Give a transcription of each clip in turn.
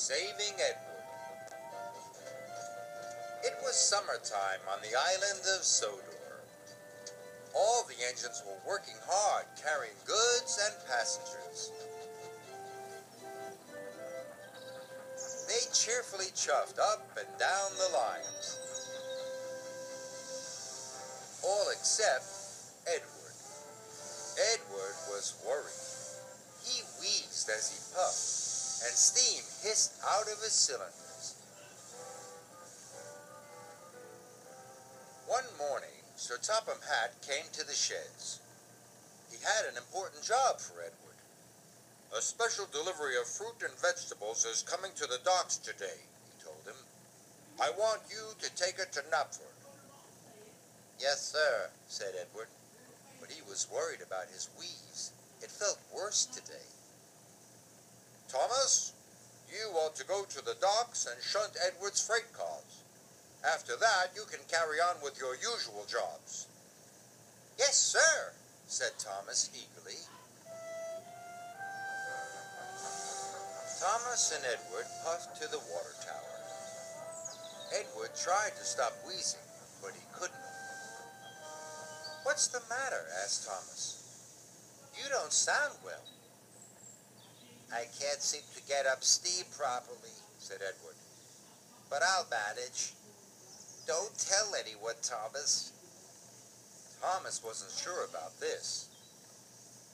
Saving Edward. It was summertime on the island of Sodor. All the engines were working hard, carrying goods and passengers. They cheerfully chuffed up and down the lines. All except Edward. Edward was worried. He wheezed as he puffed, and steam hissed out of his cylinders. One morning, Sir Topham Hatt came to the sheds. He had an important job for Edward. "A special delivery of fruit and vegetables is coming to the docks today," he told him. "I want you to take it to Knapford." "Yes, sir," said Edward, but he was worried about his wheeze. It felt worse today. "Thomas, you ought to go to the docks and shunt Edward's freight cars. After that, you can carry on with your usual jobs." "Yes, sir," said Thomas eagerly. Thomas and Edward puffed to the water tower. Edward tried to stop wheezing, but he couldn't. "What's the matter?" asked Thomas. "You don't sound well." "I can't seem to get up steam properly," said Edward. "But I'll manage. Don't tell anyone, Thomas." Thomas wasn't sure about this.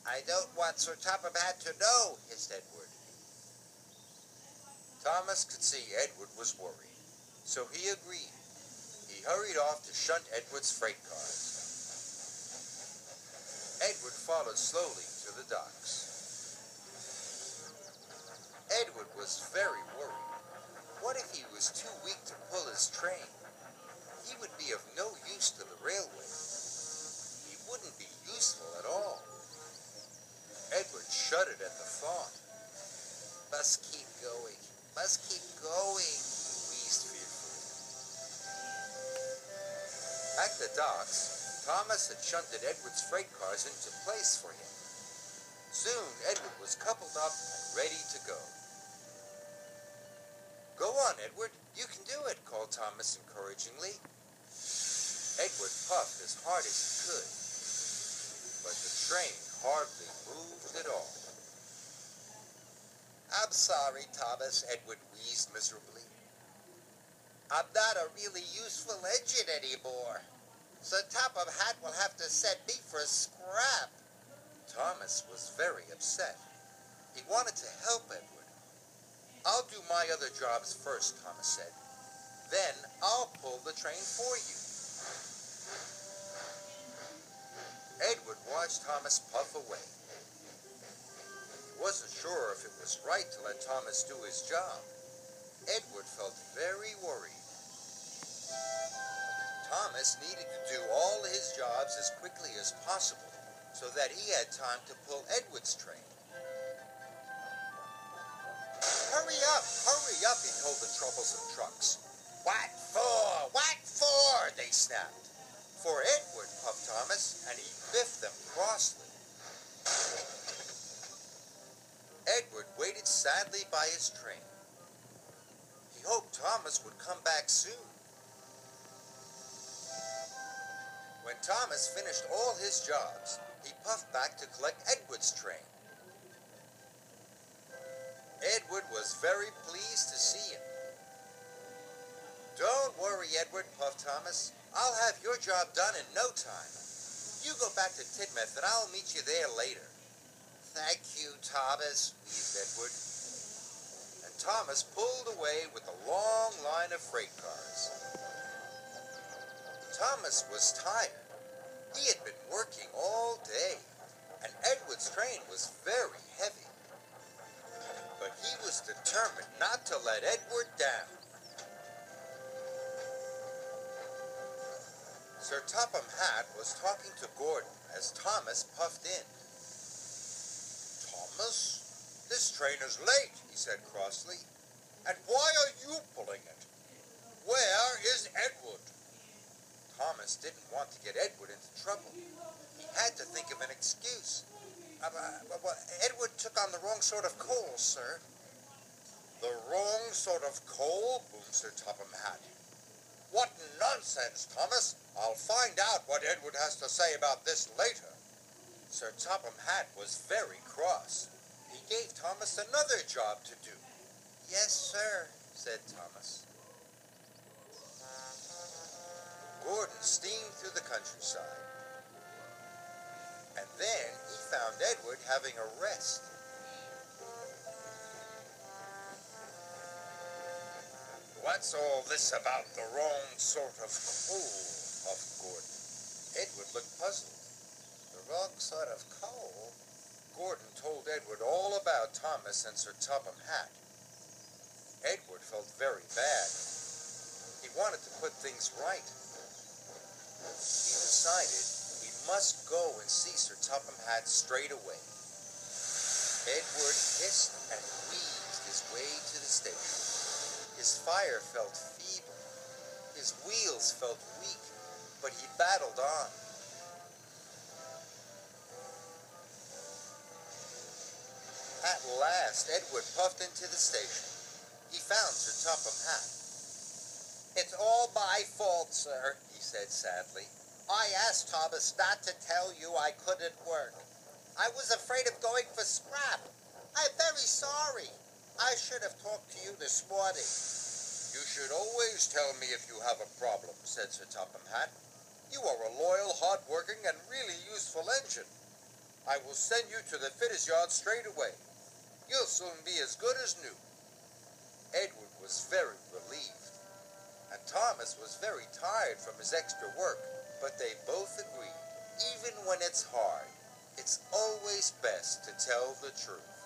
"I don't want Sir Topham Hatt to know," hissed Edward. Thomas could see Edward was worried, so he agreed. He hurried off to shunt Edward's freight cars. Edward followed slowly to the docks. Edward was very worried. What if he was too weak to pull his train? He would be of no use to the railway. He wouldn't be useful at all. Edward shuddered at the thought. "Must keep going. Must keep going," he wheezed fearfully. At the docks, Thomas had shunted Edward's freight cars into place for him. Soon, Edward was coupled up and ready to go. "Go on, Edward. You can do it," called Thomas encouragingly. Edward puffed as hard as he could, but the train hardly moved at all. "I'm sorry, Thomas," Edward wheezed miserably. "I'm not a really useful engine anymore. Sir Topham Hatt will have to send me for a scrap." Thomas was very upset. He wanted to help Edward. "I'll do my other jobs first," Thomas said. "Then I'll pull the train for you." Edward watched Thomas puff away. He wasn't sure if it was right to let Thomas do his job. Edward felt very worried. Thomas needed to do all his jobs as quickly as possible so that he had time to pull Edward's train. Hurry up, he told the troublesome trucks. "What for? What for?" they snapped. "For Edward," puffed Thomas, and he biffed them crossly. Edward waited sadly by his train. He hoped Thomas would come back soon. When Thomas finished all his jobs, he puffed back to collect Edward's train. Edward was very pleased to see him. "Don't worry, Edward," puffed Thomas. "I'll have your job done in no time. You go back to Tidmouth and I'll meet you there later." "Thank you, Thomas," wheezed Edward. And Thomas pulled away with a long line of freight cars. Thomas was tired. He had been working all day, and Edward's train was very heavy. But he was determined not to let Edward down. Sir Topham Hatt was talking to Gordon as Thomas puffed in. "Thomas, this train is late," he said crossly. "And why are you pulling it? Where is Edward?" Thomas didn't want to get Edward into trouble. He had to think of an excuse. Edward took on the wrong sort of coal, sir." The wrong sort of coal, boomed Sir Topham Hatt. What nonsense, Thomas! I'll find out what Edward has to say about this later. Sir Topham Hatt was very cross. He gave Thomas another job to do. Yes, sir, said Thomas. Gordon steamed through the countryside. And then he found Edward having a rest. What's all this about the wrong sort of coal? Huffed Gordon. Edward looked puzzled. The wrong sort of coal? Gordon told Edward all about Thomas and Sir Topham Hatt. Edward felt very bad. He wanted to put things right. He decided he must go and see Sir Topham Hatt straight away. Edward hissed and wheezed his way to the station. His fire felt feeble. His wheels felt weak, but he battled on. At last, Edward puffed into the station. He found Sir Topham Hatt. It's all my fault, sir, he said sadly. I asked Thomas not to tell you I couldn't work. I was afraid of going for scrap. I'm very sorry. I should have talked to you this morning. You should always tell me if you have a problem, said Sir Topham Hatt. You are a loyal, hard-working, and really useful engine. I will send you to the fitter's yard straight away. You'll soon be as good as new. Edward was very relieved, and Thomas was very tired from his extra work, but they both agreed, even when it's hard, it's always best to tell the truth.